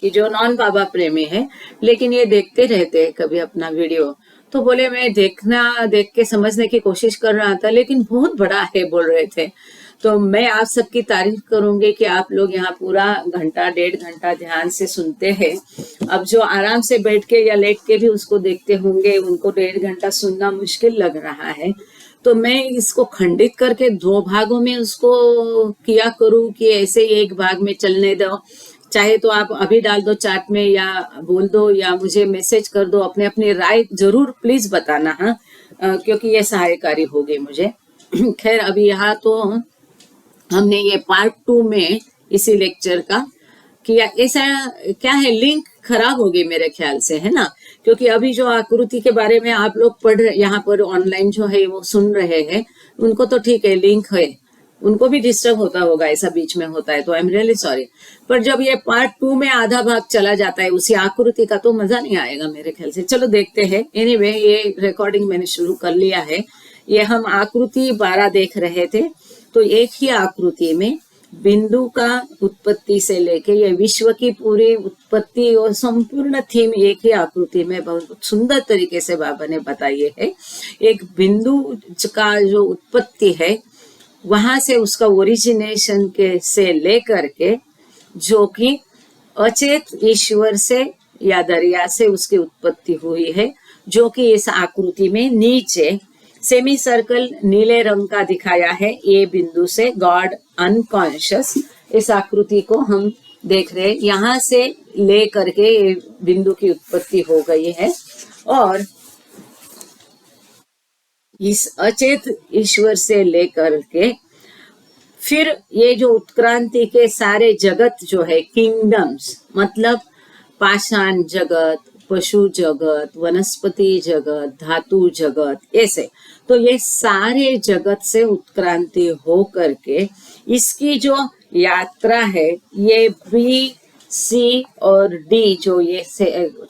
कि जो नॉन बाबा प्रेमी है, लेकिन ये देखते रहते हैं कभी अपना वीडियो। तो बोले मैं देख के समझने की कोशिश कर रहा था, लेकिन बहुत बड़ा है बोल रहे थे। तो मैं आप सबकी तारीफ करूंगी कि आप लोग यहाँ पूरा घंटा 1.5 घंटा ध्यान से सुनते हैं। अब जो आराम से बैठ के या लेट के भी उसको देखते होंगे, उनको 1.5 घंटा सुनना मुश्किल लग रहा है। तो मैं इसको खंडित करके 2 भागों में उसको किया करूँ कि ऐसे ही एक भाग में चलने दो। चाहे तो आप अभी डाल दो चैट में, या बोल दो, या मुझे मैसेज कर दो। अपने अपनी राय जरूर प्लीज बताना, हाँ, क्योंकि ये सहायकारी होगी मुझे। खैर, अभी यहाँ तो हमने ये पार्ट 2 में इसी लेक्चर का किया। ऐसा क्या है, लिंक खराब हो गई मेरे ख्याल से, है ना? क्योंकि अभी जो आकृति के बारे में आप लोग पढ़ रहे, यहाँ पर ऑनलाइन जो है वो सुन रहे हैं, उनको तो ठीक है, लिंक है, उनको भी डिस्टर्ब होता होगा, ऐसा बीच में होता है, तो आई एम रियली सॉरी। पर जब ये पार्ट 2 में आधा भाग चला जाता है उसी आकृति का, तो मजा नहीं आएगा मेरे ख्याल से। चलो देखते हैं। एनीवे, ये रिकॉर्डिंग मैंने शुरू कर लिया है। ये हम आकृति 12 देख रहे थे। तो एक ही आकृति में बिंदु का उत्पत्ति से लेके ये विश्व की पूरी उत्पत्ति और संपूर्ण थीम एक ही आकृति में बहुत सुंदर तरीके से बाबा ने बताई है। एक बिंदु का जो उत्पत्ति है, वहां से उसका ओरिजिनेशन के से लेकर के, जो कि अचेत ईश्वर से या दरिया से उसकी उत्पत्ति हुई है, जो कि इस आकृति में नीचे सेमी सर्कल नीले रंग का दिखाया है। ए बिंदु से गॉड अनकॉन्शियस, इस आकृति को हम देख रहे हैं। यहाँ से ले करके ये बिंदु की उत्पत्ति हो गई है, और इस अचेत ईश्वर से लेकर के फिर ये जो उत्क्रांति के सारे जगत जो है, किंगडम्स, मतलब पाषाण जगत, पशु जगत, वनस्पति जगत, धातु जगत, ऐसे, तो ये सारे जगत से उत्क्रांति हो करके इसकी जो यात्रा है, ये बी, सी और डी, जो ये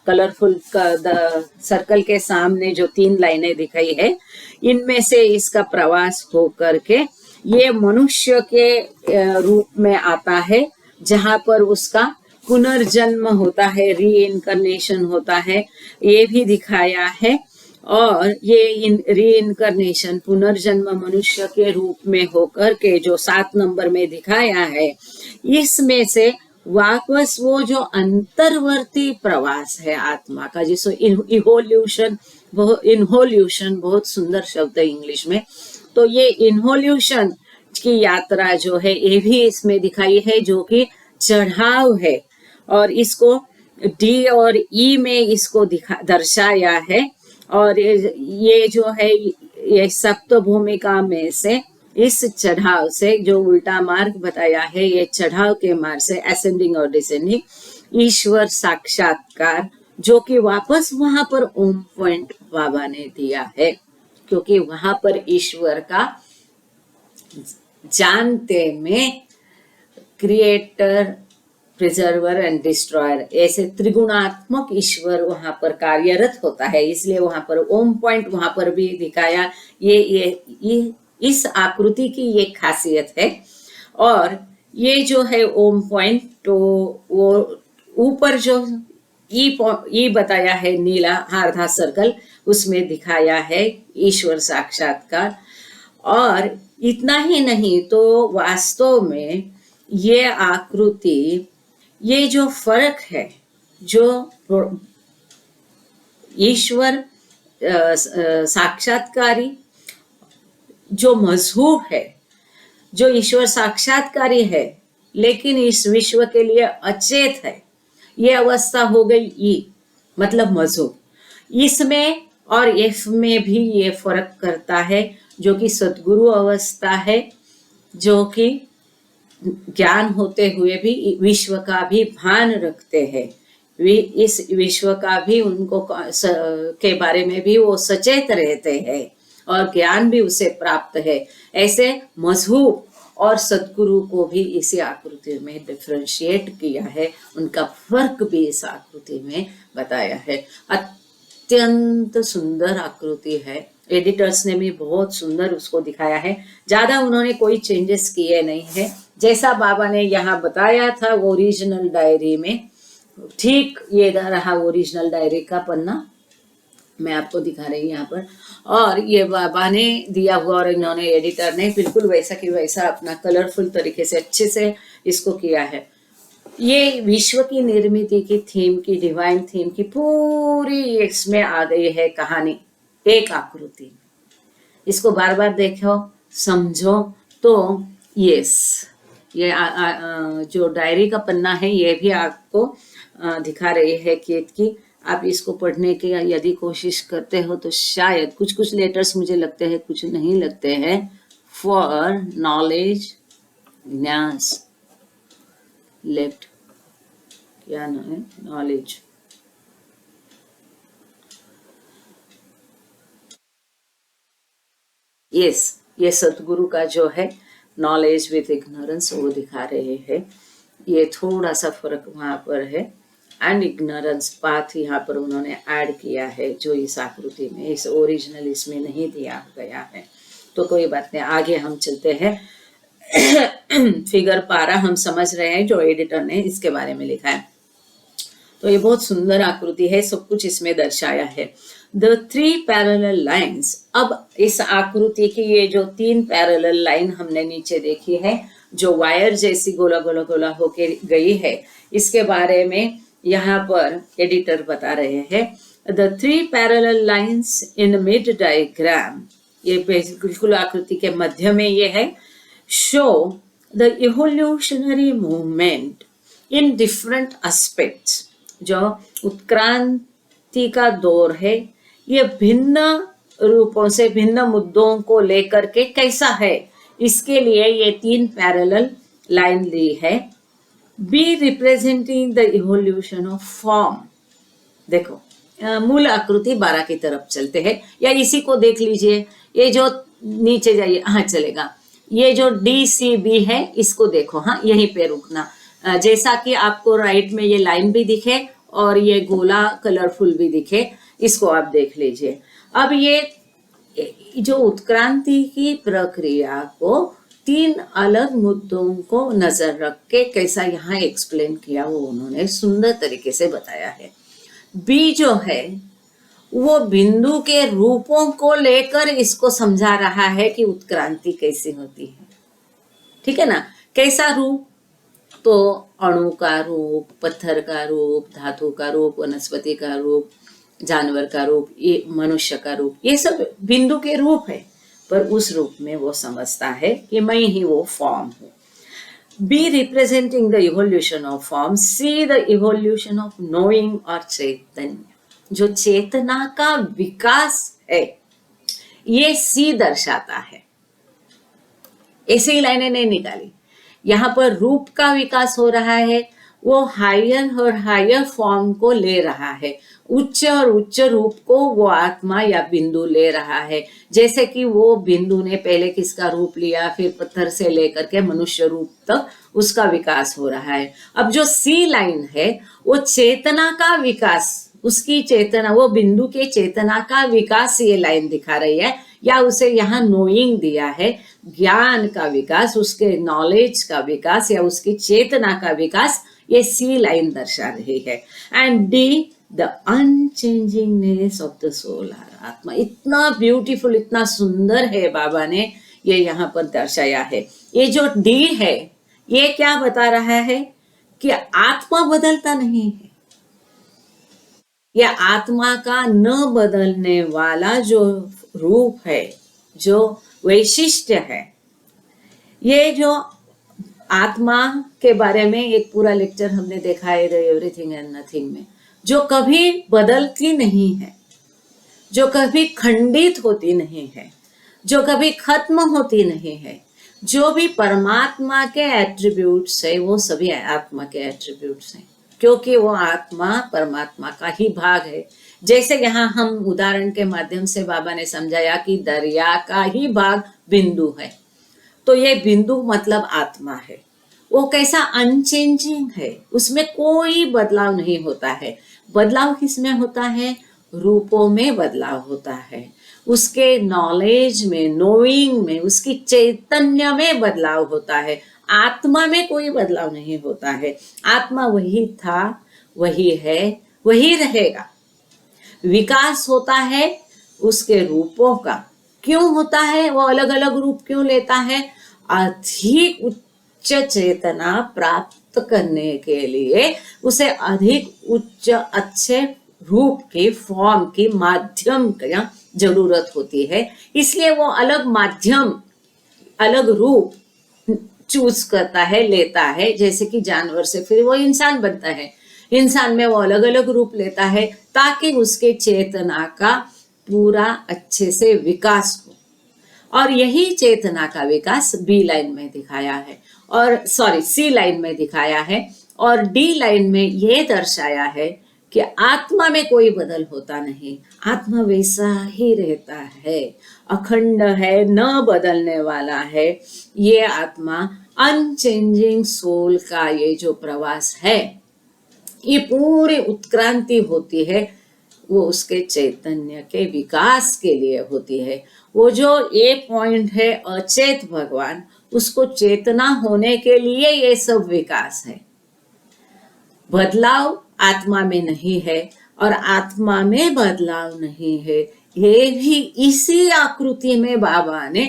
कलरफुल सर्कल के सामने जो 3 लाइनें दिखाई है, इनमें से इसका प्रवास हो करके ये मनुष्य के रूप में आता है, जहां पर उसका पुनर्जन्म होता है, रीइंकर्नेशन होता है, ये भी दिखाया है। और ये रीइंकर्नेशन, पुनर्जन्म मनुष्य के रूप में होकर के जो 7 नंबर में दिखाया है, इसमें से वापस वो जो अंतर्वर्ती प्रवास है आत्मा का, जिसको इवोल्यूशन, इनहोल्यूशन बहुत सुंदर शब्द है इंग्लिश में, तो ये इनहोल्यूशन की यात्रा जो है, ये भी इसमें दिखाई है, जो कि चढ़ाव है। और इसको डी और ई में इसको दर्शाया है। और ये जो है, ये सप्त भूमिका में से इस चढ़ाव से जो उल्टा मार्ग बताया है, ये चढ़ाव के मार्ग से असेंडिंग और डिसेंडिंग, ईश्वर साक्षात्कार, जो कि वापस वहां पर ओम पॉइंट बाबा ने दिया है, क्योंकि वहां पर ईश्वर का जानते में क्रिएटर, प्रिजर्वर एंड डिस्ट्रॉयर, ऐसे त्रिगुणात्मक ईश्वर वहां पर कार्यरत होता है, इसलिए वहां पर ओम पॉइंट वहां पर भी दिखाया। ये इस आकृति की ये खासियत है। और ये जो है ओम पॉइंट, तो वो ऊपर जो ई बताया है, नीला आधा सर्कल, उसमें दिखाया है ईश्वर साक्षात्कार। और इतना ही नहीं, तो वास्तव में ये आकृति, ये जो फर्क है, जो ईश्वर साक्षात्कारी जो मजहूब है, जो ईश्वर साक्षात्कारी है लेकिन इस विश्व के लिए अचेत है, ये अवस्था हो गई ई, मतलब मजहूब। इसमें और एफ में भी ये फर्क करता है, जो कि सद्गुरु अवस्था है, जो कि ज्ञान होते हुए भी विश्व का भी भान रखते हैं, इस विश्व का भी उनको के बारे में भी वो सचेत रहते हैं, और ज्ञान भी उसे प्राप्त है। ऐसे मजहूब और सद्गुरु को भी इसी आकृति में डिफरेंशिएट किया है, उनका फर्क भी इस आकृति में बताया है। अत्यंत सुंदर आकृति है, एडिटर्स ने भी बहुत सुंदर उसको दिखाया है। ज्यादा उन्होंने कोई चेंजेस किए नहीं है, जैसा बाबा ने यहाँ बताया था ओरिजिनल डायरी में, ठीक ये रहा ओरिजिनल डायरी का पन्ना, मैं आपको दिखा रही हूँ यहाँ पर। और ये बाबा ने दिया हुआ और इन्होंने एडिटर ने बिल्कुल वैसा कि वैसा अपना कलरफुल तरीके से अच्छे से इसको किया है। ये विश्व की निर्मित की थीम की, डिवाइन थीम की पूरी इसमें आ गई है कहानी एक आकृति। इसको बार बार देखो, समझो तो यस, ये जो डायरी का पन्ना है ये भी आपको दिखा रही है केत की। आप इसको पढ़ने की यदि कोशिश करते हो तो शायद कुछ कुछ लेटर्स मुझे लगते हैं, कुछ नहीं लगते हैं। फॉर नॉलेज, न्यास, लेफ्ट क्या ना है, नॉलेज, यस, ये सतगुरु का जो है नॉलेज विथ इग्नोरेंस वो दिखा रहे हैं। ये थोड़ा सा फर्क वहां पर है, एंड इग्नोरेंस पाथ यहाँ पर उन्होंने ऐड किया है जो इस आकृति में, इस ओरिजिनल इसमें नहीं दिया गया है। तो कोई बात नहीं, आगे हम चलते हैं। फिगर 12 हम समझ रहे हैं जो एडिटर ने इसके बारे में लिखा है। तो ये बहुत सुंदर आकृति है, सब कुछ इसमें दर्शाया है। द 3 पैरेलल लाइन्स, अब इस आकृति की ये जो 3 पैरेलल लाइन हमने नीचे देखी है जो वायर जैसी गोला गोला गोला होके गई है, इसके बारे में यहाँ पर एडिटर बता रहे हैं। The 3 parallel lines in mid diagram, ये बिल्कुल आकृति के मध्य में ये है, show the evolutionary movement in different aspects. जो उत्क्रांति का दौर है ये भिन्न रूपों से, भिन्न मुद्दों को लेकर के कैसा है, इसके लिए ये 3 पैरेलल लाइन ली है। B representing the evolution of form. देखो मूल आकृति 12 की तरफ चलते हैं, या इसी को देख लीजिए, ये जो नीचे जाइए, हाँ चलेगा, ये जो DCB है इसको देखो, हाँ यहीं पे रुकना, जैसा कि आपको राइट में ये लाइन भी दिखे और ये गोला कलरफुल भी दिखे, इसको आप देख लीजिए। अब ये जो उत्क्रांति की प्रक्रिया को 3 अलग मुद्दों को नजर रख के कैसा यहाँ एक्सप्लेन किया वो उन्होंने सुंदर तरीके से बताया है। बी जो है वो बिंदु के रूपों को लेकर इसको समझा रहा है कि उत्क्रांति कैसी होती है, ठीक है ना। कैसा रूप, तो अणु का रूप, पत्थर का रूप, धातु का रूप, वनस्पति का रूप, जानवर का रूप, ये मनुष्य का रूप, ये सब बिंदु के रूप है, पर उस रूप में वो समझता है कि मैं ही वो फॉर्म हूँ। B representing the evolution of form, C the evolution of knowing और चैतन्य, जो चेतना का विकास है ये सी दर्शाता है। ऐसे ही लाइनें नहीं निकाली, यहाँ पर रूप का विकास हो रहा है, वो हायर और हायर फॉर्म को ले रहा है, उच्च और उच्च रूप को वो आत्मा या बिंदु ले रहा है। जैसे कि वो बिंदु ने पहले किसका रूप लिया, फिर पत्थर से लेकर के मनुष्य रूप तक उसका विकास हो रहा है। अब जो सी लाइन है वो चेतना का विकास, उसकी चेतना, वो बिंदु के चेतना का विकास ये लाइन दिखा रही है, या उसे यहाँ नोइंग दिया है, ज्ञान का विकास, उसके नॉलेज का विकास या उसकी चेतना का विकास, ये सी लाइन दर्शा रही है। And the the unchangingness of the soul, आत्मा। इतना ब्यूटीफुल, इतना सुंदर है बाबा ने ये यहाँ पर दर्शाया है। ये जो डी है ये क्या बता रहा है कि आत्मा बदलता नहीं है, यह आत्मा का न बदलने वाला जो रूप है, जो वैशिष्ट्य है, ये जो आत्मा के बारे में एक पूरा लेक्चर हमने देखा है एवरीथिंग एंड नथिंग में, जो कभी बदलती नहीं है, जो कभी खंडित होती नहीं है, जो कभी खत्म होती नहीं है, जो भी परमात्मा के एट्रीब्यूट्स है वो सभी आत्मा के एट्रीब्यूट्स हैं, क्योंकि वो आत्मा परमात्मा का ही भाग है। जैसे यहाँ हम उदाहरण के माध्यम से बाबा ने समझाया कि दरिया का ही भाग बिंदु है, तो ये बिंदु मतलब आत्मा है। वो कैसा अनचेंजिंग है, उसमें कोई बदलाव नहीं होता है। बदलाव किसमें होता है? रूपों में बदलाव होता है, उसके नॉलेज में, नोइंग में, उसकी चैतन्य में बदलाव होता है। आत्मा में कोई बदलाव नहीं होता है। आत्मा वही था, वही है, वही रहेगा। विकास होता है उसके रूपों का। क्यों होता है, वो अलग अलग रूप क्यों लेता है? अधिक उच्च चेतना प्राप्त करने के लिए उसे अधिक उच्च अच्छे रूप की, फॉर्म की, माध्यम की जरूरत होती है। इसलिए वो अलग माध्यम, अलग रूप चूज करता है, लेता है। जैसे कि जानवर से फिर वो इंसान बनता है, इंसान में वो अलग अलग रूप लेता है ताकि उसके चेतना का पूरा अच्छे से विकास हो। और यही चेतना का विकास बी लाइन में दिखाया है, और सॉरी सी लाइन में दिखाया है। और डी लाइन में ये दर्शाया है कि आत्मा में कोई बदल होता नहीं, आत्मा वैसा ही रहता है, अखंड है, न बदलने वाला है। ये आत्मा अनचेंजिंग सोल का ये जो प्रवास है, ये पूरी उत्क्रांति होती है, वो उसके चैतन्य के विकास के लिए होती है। वो जो ये पॉइंट है अचेत भगवान, उसको चेतना होने के लिए ये सब विकास है। बदलाव आत्मा में नहीं है और आत्मा में बदलाव नहीं है। ये भी इसी आकृति में बाबा ने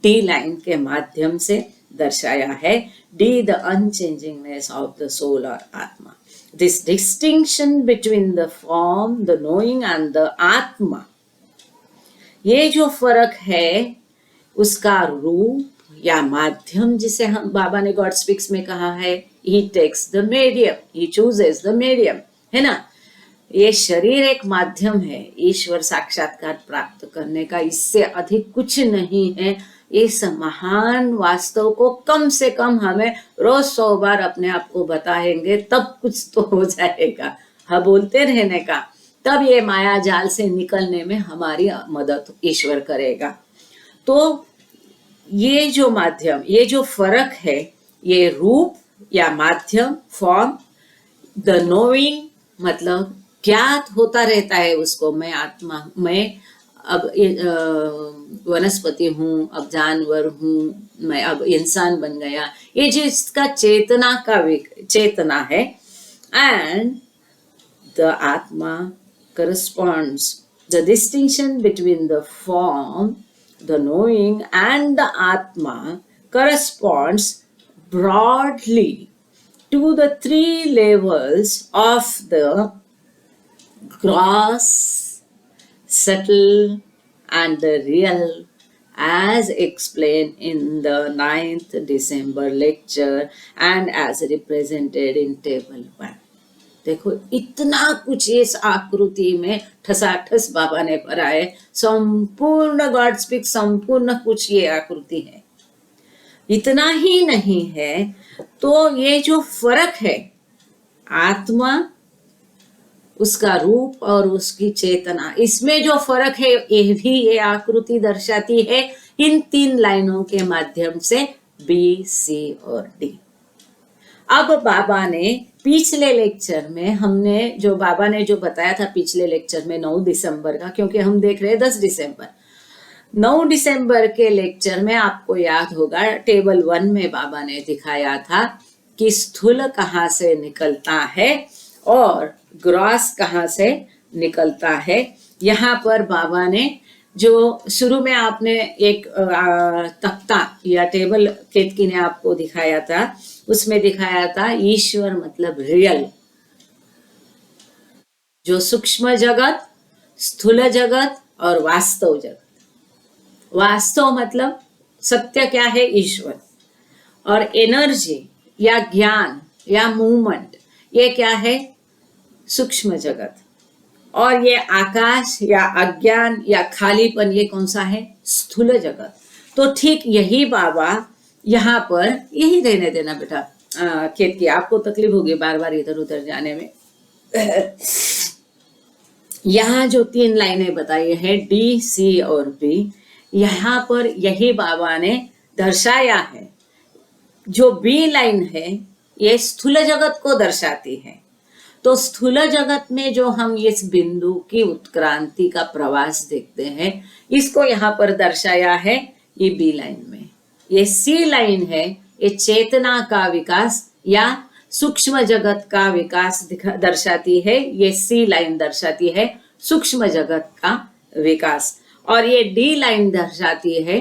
डी लाइन के माध्यम से दर्शाया है। The the unchangingness of the soul और आत्मा, this distinction between the form, the knowing and the atma, ये जो फर्क है उसका रूप या माध्यम, जिसे हम बाबा ने गॉड स्पीक्स में कहा है, he takes the medium, he chooses the medium, है ना। ये शरीर एक माध्यम है ईश्वर साक्षात्कार प्राप्त करने का, इससे अधिक कुछ नहीं है। इस महान वास्तव को कम से कम हमें रोज 100 बार अपने आप को बताएंगे तब कुछ तो हो जाएगा। हाँ, बोलते रहने का, तब ये माया जाल से निकलने में हमारी मदद ईश्वर करेगा। तो ये जो माध्यम, ये जो फर्क है, ये रूप या माध्यम, फॉर्म, द नोइंग मतलब ज्ञात होता रहता है उसको, मैं आत्मा, मैं अब वनस्पति हूँ, अब जानवर हूँ, मैं अब इंसान बन गया, ये जिसका चेतना का चेतना है। एंड द आत्मा corresponds, the distinction between the form, the knowing and the atma corresponds broadly to the 3 levels of the gross, subtle and the real, as explained in the 9th December lecture and as represented in table 1। देखो इतना कुछ इस आकृति में ठसाठस बाबा ने भरा है, संपूर्ण गॉड स्पीक, संपूर्ण कुछ ये आकृति है। इतना ही नहीं है तो ये जो फर्क है, आत्मा, उसका रूप और उसकी चेतना, इसमें जो फर्क है ये भी ये आकृति दर्शाती है इन 3 लाइनों के माध्यम से, बी, सी और डी। अब बाबा ने पिछले लेक्चर में, हमने जो बाबा ने जो बताया था पिछले लेक्चर में 9 दिसंबर का, क्योंकि हम देख रहे हैं 10 दिसंबर, 9 दिसंबर के लेक्चर में आपको याद होगा टेबल 1 में बाबा ने दिखाया था कि स्थूल कहाँ से निकलता है और ग्रॉस कहाँ से निकलता है। यहाँ पर बाबा ने जो शुरू में आपने एक तख्ता या टेबल केतकी ने आपको दिखाया था, उसमें दिखाया था ईश्वर मतलब रियल, जो सूक्ष्म जगत, स्थूल जगत और वास्तव जगत। वास्तव मतलब सत्य क्या है, ईश्वर, और एनर्जी या ज्ञान या मूवमेंट, ये क्या है, सूक्ष्म जगत। और ये आकाश या अज्ञान या खालीपन, ये कौन सा है, स्थूल जगत। तो ठीक यही बाबा यहाँ पर, यही रहने देना बेटा, खेत की आपको तकलीफ होगी बार बार इधर उधर जाने में। यहाँ जो 3 लाइनें बताई है, डी, सी और बी, यहाँ पर यही बाबा ने दर्शाया है। जो बी लाइन है ये स्थूल जगत को दर्शाती है। तो स्थूल जगत में जो हम इस बिंदु की उत्क्रांति का प्रवास देखते हैं, इसको यहाँ पर दर्शाया है ये बी लाइन में। ये सी लाइन है, ये चेतना का विकास या सूक्ष्म जगत का विकास दर्शाती है, ये सी लाइन दर्शाती है सूक्ष्म जगत का विकास, और ये डी लाइन दर्शाती है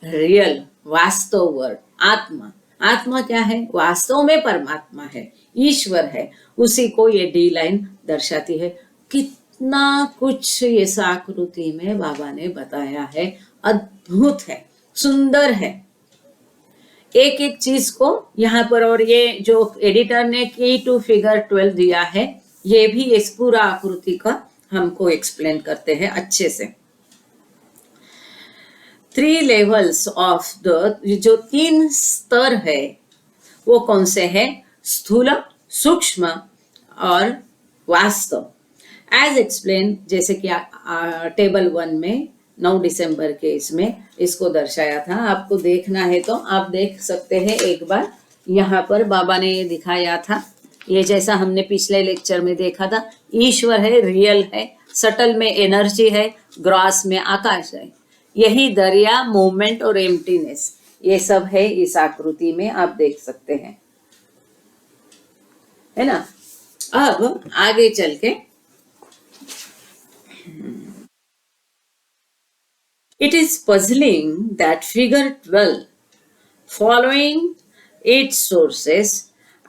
रियल, वास्तव वर्ड, आत्मा। आत्मा क्या है? वास्तव में परमात्मा है, ईश्वर है, उसी को ये डी लाइन दर्शाती है। कितना कुछ इस आकृति में बाबा ने बताया है, अद्भुत है, सुंदर है, एक एक चीज को यहाँ पर। और ये जो एडिटर ने की टू फिगर 12 दिया है, ये भी इस पूरा आकृति का हमको एक्सप्लेन करते हैं अच्छे से। 3 लेवल्स ऑफ द, जो 3 स्तर है वो कौन से हैं? स्थूल, सूक्ष्म और वास्तव। एज एक्सप्लेन, जैसे कि टेबल 1 में 9 दिसंबर के इसमें इसको दर्शाया था। आपको देखना है तो आप देख सकते हैं एक बार। यहाँ पर बाबा ने ये दिखाया था, ये जैसा हमने पिछले लेक्चर में देखा था, ईश्वर है, रियल है, सटल में एनर्जी है, ग्रॉस में आकाश है, यही दरिया, मूवमेंट और एम्प्टीनेस, ये सब है इस आकृति में, आप देख सकते हैं, है ना। अब आगे चल के it is puzzling that figure 12, following its sources,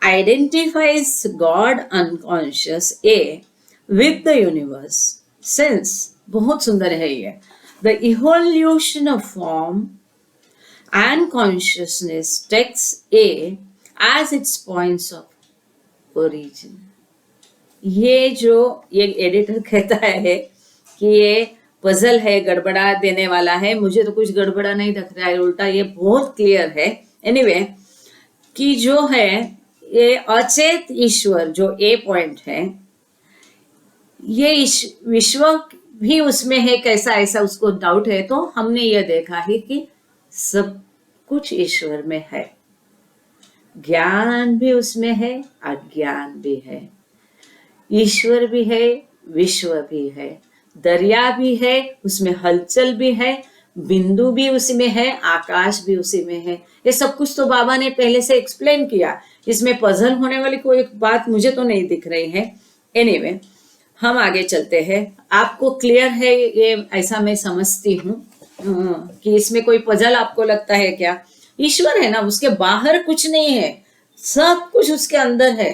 identifies God unconscious A with the universe, since, बहुत सुंदर है ये, the evolution of form and consciousness takes A as its points of origin. ये एडिटर कहता है कि ये पजल है, गड़बड़ा देने वाला है। मुझे तो कुछ गड़बड़ा नहीं दिख रहा है, उल्टा ये बहुत क्लियर है। एनीवे, कि जो है ये अचेत ईश्वर जो ए पॉइंट है, ये विश्व भी उसमें है कैसा, ऐसा उसको डाउट है। तो हमने ये देखा है कि सब कुछ ईश्वर में है, ज्ञान भी उसमें है, अज्ञान भी है, ईश्वर भी है, विश्व भी है, दरिया भी है, उसमें हलचल भी है, बिंदु भी उसी में है, आकाश भी उसी में है। ये सब कुछ तो बाबा ने पहले से एक्सप्लेन किया, इसमें पजल होने वाली कोई बात मुझे तो नहीं दिख रही है। एनीवे, हम आगे चलते हैं। आपको क्लियर है ये, ऐसा मैं समझती हूँ कि इसमें कोई पजल आपको लगता है क्या? ईश्वर है ना, उसके बाहर कुछ नहीं है, सब कुछ उसके अंदर है।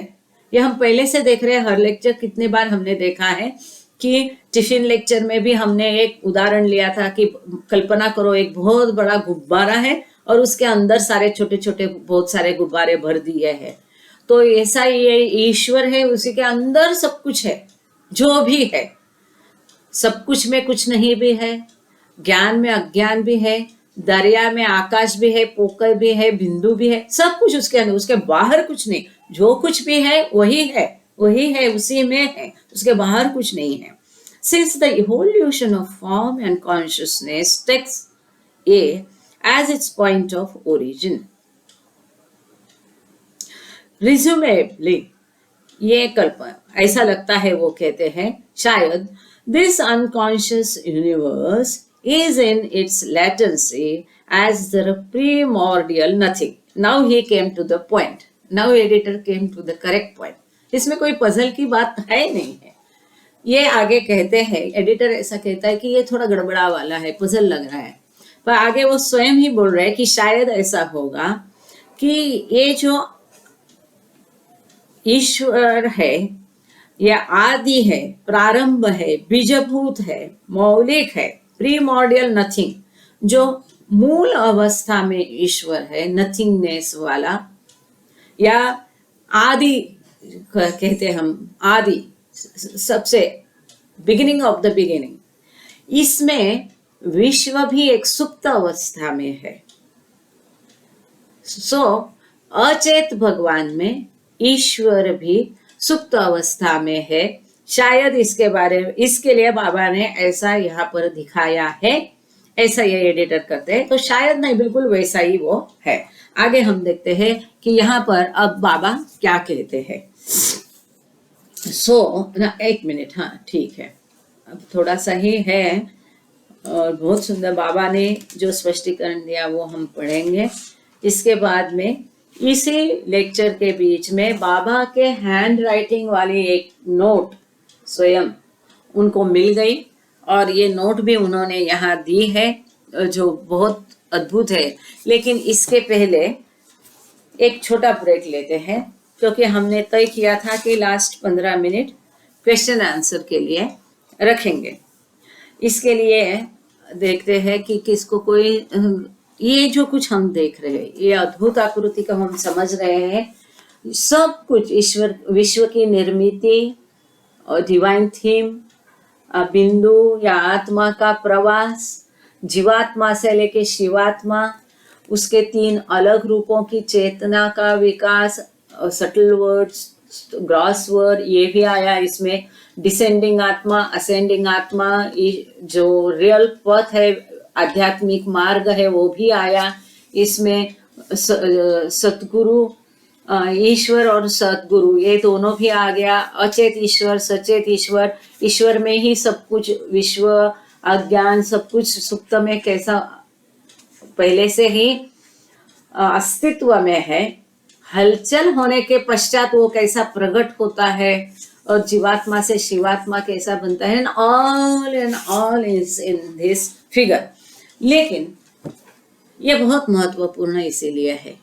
ये हम पहले से देख रहे हैं, हर लेक्चर कितने बार हमने देखा है कि टिफिन लेक्चर में भी हमने एक उदाहरण लिया था कि कल्पना करो एक बहुत बड़ा गुब्बारा है और उसके अंदर सारे छोटे छोटे बहुत सारे गुब्बारे भर दिए हैं। तो ऐसा ये ईश्वर है, उसी के अंदर सब कुछ है, जो भी है, सब कुछ में कुछ नहीं भी है, ज्ञान में अज्ञान भी है, दरिया में आकाश भी है, पोकर भी है, बिंदु भी है, सब कुछ उसके अंदर, उसके बाहर कुछ नहीं। जो कुछ भी है वही है, वही है, उसी में है, उसके बाहर कुछ नहीं है। Since the evolution of form and consciousness takes A as its point of origin, presumably, ये कल्पना ऐसा लगता है, वो कहते हैं शायद this unconscious universe is in its latency as the primordial nothing. Now he came to the point. Now editor came to the correct point. इसमें कोई पजल की बात है नहीं है। ये आगे कहते हैं, एडिटर ऐसा कहता है कि ये थोड़ा गड़बड़ा वाला है, पजल लग रहा है, पर आगे वो स्वयं ही बोल रहे हैं कि शायद ऐसा होगा कि ये जो ईश्वर है, ये आदि है, प्रारंभ है, बीजभूत है, मौलिक है, प्रीमॉर्डियल नथिंग, जो मूल अवस्था में ईश्वर है, नथिंगनेस वाला, या आदि कहते हम, आदि, सबसे बिगिनिंग ऑफ द बिगिनिंग, इसमें विश्व भी एक सुप्त अवस्था में है। सो अचेत भगवान में ईश्वर भी सुप्त अवस्था में है। शायद इसके लिए बाबा ने ऐसा यहाँ पर दिखाया है, ऐसा ये एडिटर करते हैं, तो शायद नहीं, बिल्कुल वैसा ही वो है। आगे हम देखते हैं कि यहाँ पर अब बाबा क्या कहते हैं। एक मिनट, हाँ ठीक है, अब थोड़ा सा ही है और बहुत सुंदर बाबा ने जो स्पष्टीकरण दिया वो हम पढ़ेंगे। इसके बाद में इसी लेक्चर के बीच में बाबा के हैंड राइटिंग वाली एक नोट स्वयं उनको मिल गई और ये नोट भी उन्होंने यहाँ दी है जो बहुत अद्भुत है। लेकिन इसके पहले एक छोटा ब्रेक लेते हैं क्योंकि हमने तय किया था कि लास्ट 15 मिनट क्वेश्चन आंसर के लिए रखेंगे। इसके लिए देखते हैं कि किसको कोई ये जो कुछ हम देख रहे हैं, ये अद्भुत आकृति को हम समझ रहे हैं। सब कुछ ईश्वर विश्व की निर्मिति और डिवाइन थीम, बिंदु या आत्मा का प्रवास, जीवात्मा से लेके शिवात्मा, उसके 3 अलग रूपों की चेतना का विकास, सटल वर्ड्स, ग्रॉस वर्ड ये भी आया इसमें, डिसेंडिंग आत्मा, असेंडिंग आत्मा, जो रियल पथ है, आध्यात्मिक मार्ग है वो भी आया इसमें, सतगुरु ईश्वर और सतगुरु ये दोनों भी आ गया, अचेत ईश्वर, सचेत ईश्वर, ईश्वर में ही सब कुछ, विश्व अज्ञान सब कुछ सुप्त में कैसा पहले से ही अस्तित्व में है, हलचल होने के पश्चात वो कैसा प्रकट होता है और जीवात्मा से शिवात्मा कैसा बनता है, all is in this figure. लेकिन ये बहुत महत्वपूर्ण इसीलिए है,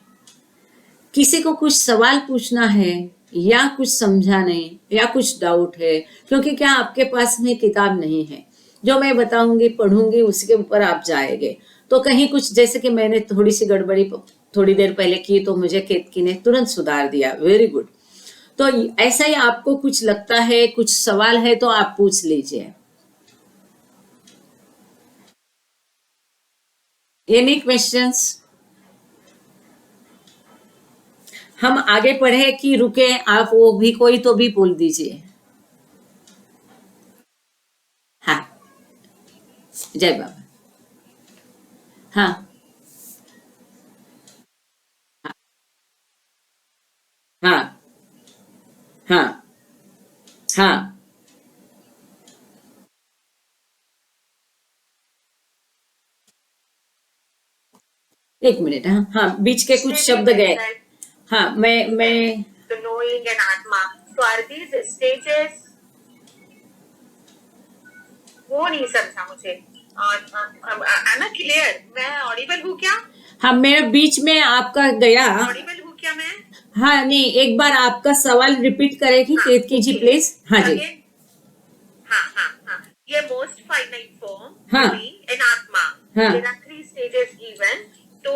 किसी को कुछ सवाल पूछना है या कुछ समझाने या कुछ डाउट है, क्योंकि क्या आपके पास में किताब नहीं है, जो मैं बताऊंगी पढ़ूंगी उसके ऊपर आप जाएंगे, तो कहीं कुछ जैसे कि मैंने थोड़ी सी गड़बड़ी थोड़ी देर पहले की तो मुझे केतकी ने तुरंत सुधार दिया, वेरी गुड। तो ऐसा ही आपको कुछ लगता है, कुछ सवाल है तो आप पूछ लीजिए। Any questions? हम आगे पढ़े कि रुके? आप वो भी कोई तो भी बोल दीजिए। हाँ, जय बाबा। हाँ हाँ हाँ हाँ, एक मिनट। हाँ हाँ, बीच के कुछ शब्द गए। हाँ, मैं तो knowing and आत्मा, तो are these stages? वो नहीं समझा मुझे। am I clear? मैं ऑडिबल हूँ क्या? हाँ, मेरे बीच में आपका गया। ऑडिबल हूँ क्या मैं? हाँ नहीं, एक बार आपका सवाल रिपीट करेगी केतकी जी प्लीज। हाँ जी। हाँ हाँ हाँ, ये most finite form, हाँ knowing and आत्मा, हाँ there are 3 stages given। तो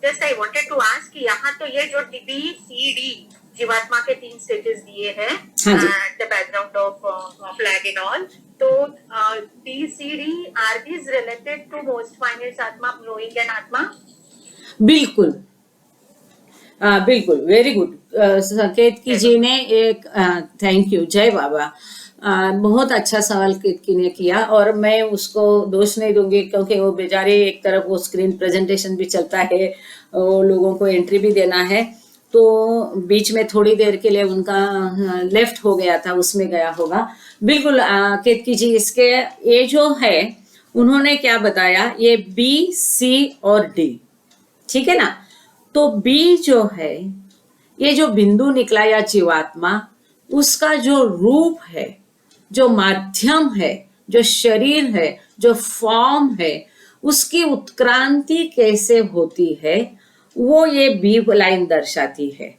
just I wanted to ask कि यहाँ तो ये जो BCD जीवात्मा के 3 स्टेजेस दिए हैं, हाँ जी। the background of flag and all, तो BCD are these related to most finite आत्मा, knowing and आत्मा? बिल्कुल बिल्कुल, वेरी गुड। केतकी जी ने एक थैंक यू, जय बाबा। बहुत अच्छा सवाल केतकी ने किया और मैं उसको दोष नहीं दूंगी क्योंकि वो बेचारे एक तरफ वो स्क्रीन प्रेजेंटेशन भी चलता है, वो लोगों को एंट्री भी देना है, तो बीच में थोड़ी देर के लिए उनका लेफ्ट हो गया था, उसमें गया होगा। बिल्कुल केतकी जी, इसके ये जो है उन्होंने क्या बताया, ये B, C और D, ठीक है ना। तो बी जो है, ये जो बिंदु निकला या जीवात्मा, उसका जो रूप है, जो माध्यम है, जो शरीर है, जो फॉर्म है, उसकी उत्क्रांति कैसे होती है, वो ये बी लाइन दर्शाती है।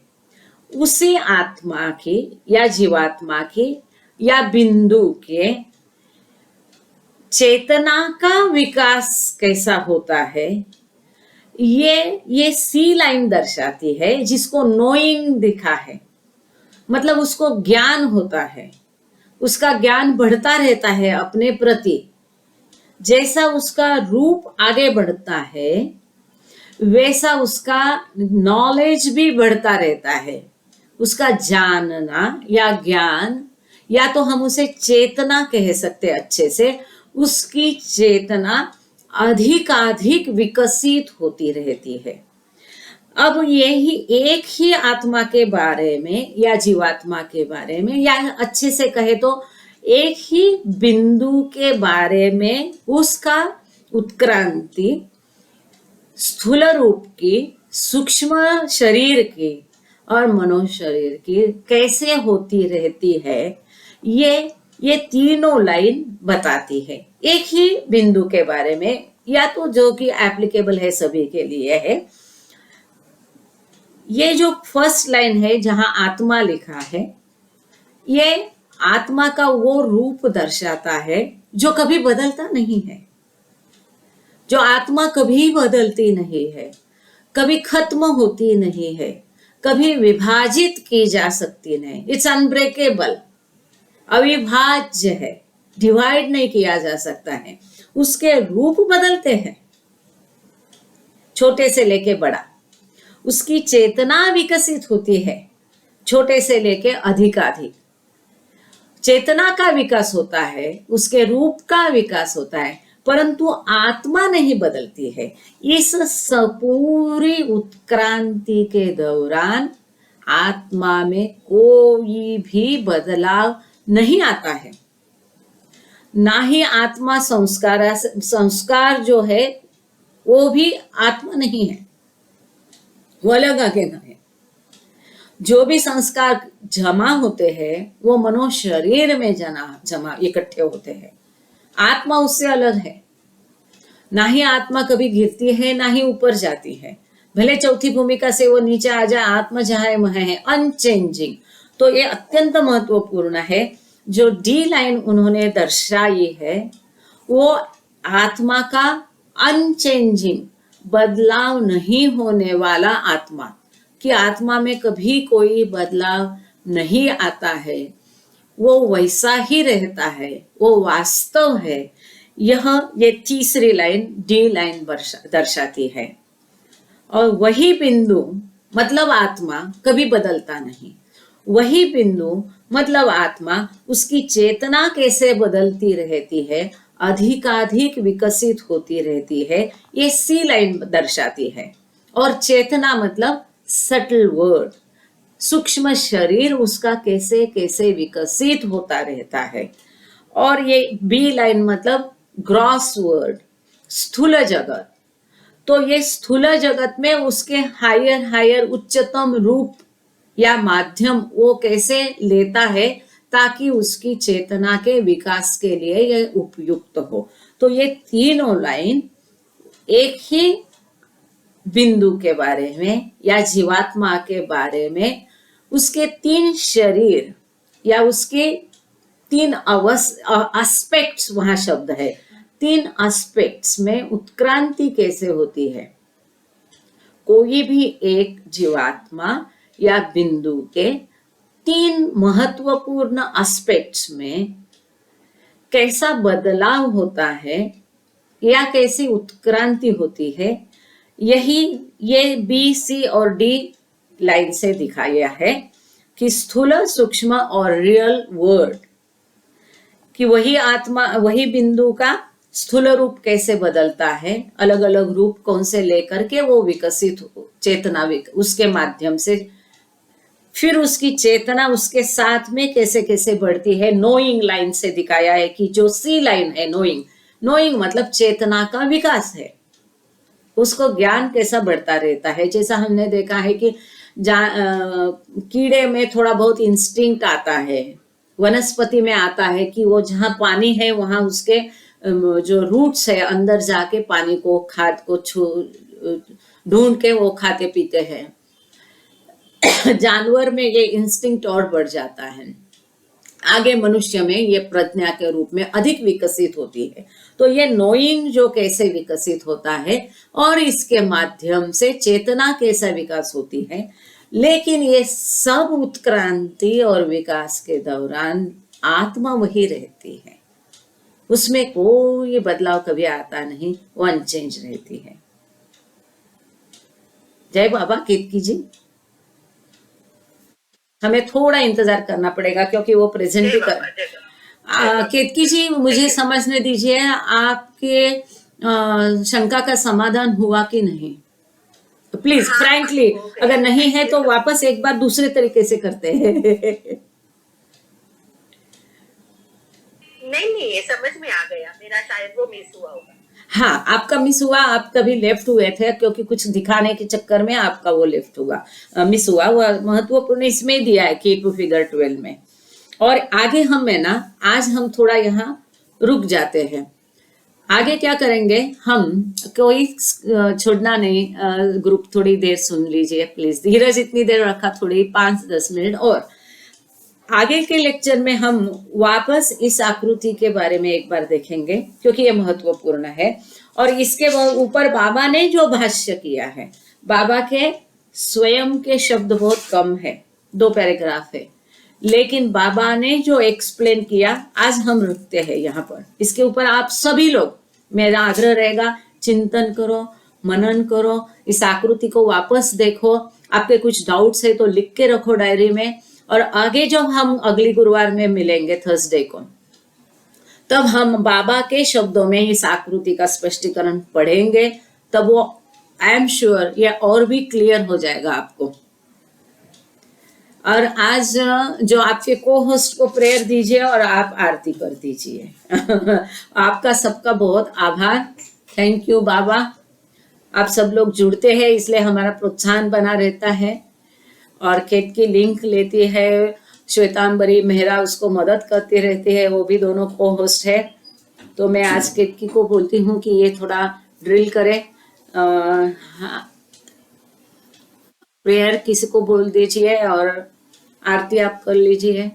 उसी आत्मा की या जीवात्मा की या बिंदु के चेतना का विकास कैसा होता है, ये सी लाइन दर्शाती है, जिसको नोइंग दिखा है, मतलब उसको ज्ञान होता है, उसका ज्ञान बढ़ता रहता है अपने प्रति, जैसा उसका रूप आगे बढ़ता है वैसा उसका नॉलेज भी बढ़ता रहता है, उसका जानना या ज्ञान, या तो हम उसे चेतना कह सकते अच्छे से, उसकी चेतना अधिकाधिक विकसित होती रहती है। अब यही एक ही आत्मा के बारे में या जीवात्मा के बारे में, या अच्छे से कहे तो एक ही बिंदु के बारे में, उसका उत्क्रांति स्थूल रूप की सूक्ष्म शरीर की और मनो शरीर की कैसे होती रहती है, ये तीनों लाइन बताती है एक ही बिंदु के बारे में, या तो जो कि एप्लीकेबल है सभी के लिए है। ये जो फर्स्ट लाइन है जहां आत्मा लिखा है, ये आत्मा का वो रूप दर्शाता है जो कभी बदलता नहीं है, जो आत्मा कभी बदलती नहीं है, कभी खत्म होती नहीं है, कभी विभाजित की जा सकती नहीं। इट्स अनब्रेकेबल, अविभाज्य है, डिवाइड नहीं किया जा सकता है। उसके रूप बदलते हैं छोटे से लेके बड़ा, उसकी चेतना विकसित होती है छोटे से लेके अधिकाधिक। चेतना का विकास होता है, उसके रूप का विकास होता है, परंतु आत्मा नहीं बदलती है। इस पूरी उत्क्रांति के दौरान आत्मा में कोई भी बदलाव नहीं आता है, ना ही आत्मा संस्कार जो है वो भी आत्मा नहीं है, वो अलग आगे है। जो भी संस्कार जमा होते हैं वो मनो शरीर में जमा इकट्ठे होते हैं, आत्मा उससे अलग है। ना ही आत्मा कभी गिरती है ना ही ऊपर जाती है, भले चौथी भूमिका से वो नीचे आ जाए, आत्मा जहां वह है अनचेंजिंग। तो ये अत्यंत महत्वपूर्ण है। जो डी लाइन उन्होंने दर्शाई है वो आत्मा का अनचेंजिंग, बदलाव नहीं होने वाला आत्मा, कि आत्मा में कभी कोई बदलाव नहीं आता है, वो वैसा ही रहता है, वो वास्तव है। ये तीसरी लाइन डी लाइन दर्शाती है। और वही बिंदु मतलब आत्मा कभी बदलता नहीं, वही बिंदु मतलब आत्मा उसकी चेतना कैसे बदलती रहती है, अधिकाधिक विकसित होती रहती है, ये सी लाइन दर्शाती है। और चेतना मतलब सटल वर्ड, सूक्ष्म शरीर उसका कैसे कैसे विकसित होता रहता है। और ये बी लाइन मतलब ग्रॉस वर्ड, स्थूल जगत। तो ये स्थूल जगत में उसके हायर उच्चतम रूप या माध्यम वो कैसे लेता है ताकि उसकी चेतना के विकास के लिए यह उपयुक्त हो। तो ये तीनों लाइन एक ही बिंदु के बारे में या जीवात्मा के बारे में, उसके तीन शरीर या उसके तीन एस्पेक्ट्स, वहां शब्द है, तीन एस्पेक्ट्स में उत्क्रांति कैसे होती है, कोई भी एक जीवात्मा या बिंदु के तीन महत्वपूर्ण एस्पेक्ट्स में कैसा बदलाव होता है या कैसी उत्क्रांति होती है, यही ये बी सी और डी लाइन से दिखाया है कि स्थूल सूक्ष्म और रियल वर्ड, कि वही आत्मा वही बिंदु का स्थूल रूप कैसे बदलता है, अलग अलग रूप कौन से लेकर के वो विकसित चेतना उसके माध्यम से, फिर उसकी चेतना उसके साथ में कैसे कैसे बढ़ती है। नोइंग लाइन से दिखाया है कि जो सी लाइन है नोइंग मतलब चेतना का विकास है, उसको ज्ञान कैसा बढ़ता रहता है। जैसा हमने देखा है कि कीड़े में थोड़ा बहुत इंस्टिंक्ट आता है, वनस्पति में आता है कि वो जहाँ पानी है वहां उसके जो रूट्स है अंदर जाके पानी को खाद को ढूंढ के वो खाते पीते हैं। जानवर में ये इंस्टिंक्ट और बढ़ जाता है, आगे मनुष्य में ये प्रज्ञा के रूप में अधिक विकसित होती है। तो ये नोइंग जो कैसे विकसित होता है और इसके माध्यम से चेतना कैसा विकास होती है, लेकिन ये सब उत्क्रांति और विकास के दौरान आत्मा वही रहती है, उसमें कोई बदलाव कभी आता नहीं, वो अनचेंज रहती है। जय बाबा केतकी जी। हमें थोड़ा इंतजार करना पड़ेगा क्योंकि वो प्रेजेंट भी कर। केतकी जी मुझे समझने दीजिए, आपके शंका का समाधान हुआ कि नहीं, प्लीज फ्रैंकली। अगर नहीं है तो वापस एक बार दूसरे तरीके से करते हैं। नहीं ये समझ में आ गया, मेरा शायद वो मिस हुआ होगा। हाँ, आपका मिस हुआ, आप तभी लेफ्ट हुए थे क्योंकि कुछ दिखाने के चक्कर में आपका वो लेफ्ट हुआ, मिस हुआ। वो महत्वपूर्ण इसमें दिया है की टू फिगर 12 में। और आगे हम है ना, आज हम थोड़ा यहाँ रुक जाते हैं। आगे क्या करेंगे हम, कोई छोड़ना नहीं, ग्रुप थोड़ी देर सुन लीजिए प्लीज, धीरज इतनी देर रखा, थोड़ी 5-10 मिनट और। आगे के लेक्चर में हम वापस इस आकृति के बारे में एक बार देखेंगे क्योंकि ये महत्वपूर्ण है। और इसके ऊपर बाबा ने जो भाष्य किया है, बाबा के स्वयं के शब्द बहुत कम है, 2 पैराग्राफ है, लेकिन बाबा ने जो एक्सप्लेन किया, आज हम रुकते हैं यहाँ पर। इसके ऊपर आप सभी लोग, मेरा आग्रह रहेगा, चिंतन करो, मनन करो, इस आकृति को वापस देखो। आपके कुछ डाउट्स है तो लिख के रखो डायरी में। और आगे जब हम अगली गुरुवार में मिलेंगे थर्सडे को, तब हम बाबा के शब्दों में इस आकृति का स्पष्टीकरण पढ़ेंगे, तब वो आई एम श्योर ये और भी क्लियर हो जाएगा आपको। और आज जो आपके को होस्ट को प्रेयर दीजिए और आप आरती कर दीजिए। आपका सबका बहुत आभार, थैंक यू बाबा। आप सब लोग जुड़ते हैं इसलिए हमारा प्रोत्साहन बना रहता है। और केट की लिंक लेती है श्वेतांबरी मेहरा, उसको मदद करती रहती है, वो भी दोनों को होस्ट है। तो मैं आज केतकी को बोलती हूँ कि ये थोड़ा ड्रिल करे। प्रेयर किसी को बोल दीजिए और आरती आप कर लीजिए।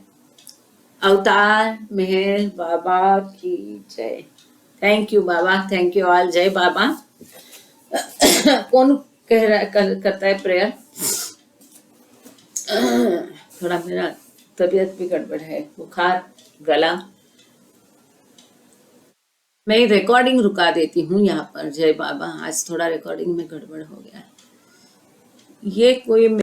अवतार मेहर बाबा की जय। Thank you Baba, thank you all, जय बाबा। कौन कह रहा करता है प्रेयर? थोड़ा मेरा तबीयत भी गड़बड़ है, बुखार, गला। मैं रिकॉर्डिंग रुका देती हूँ यहाँ पर। जय बाबा, आज थोड़ा रिकॉर्डिंग में गड़बड़ हो गया। ये कोई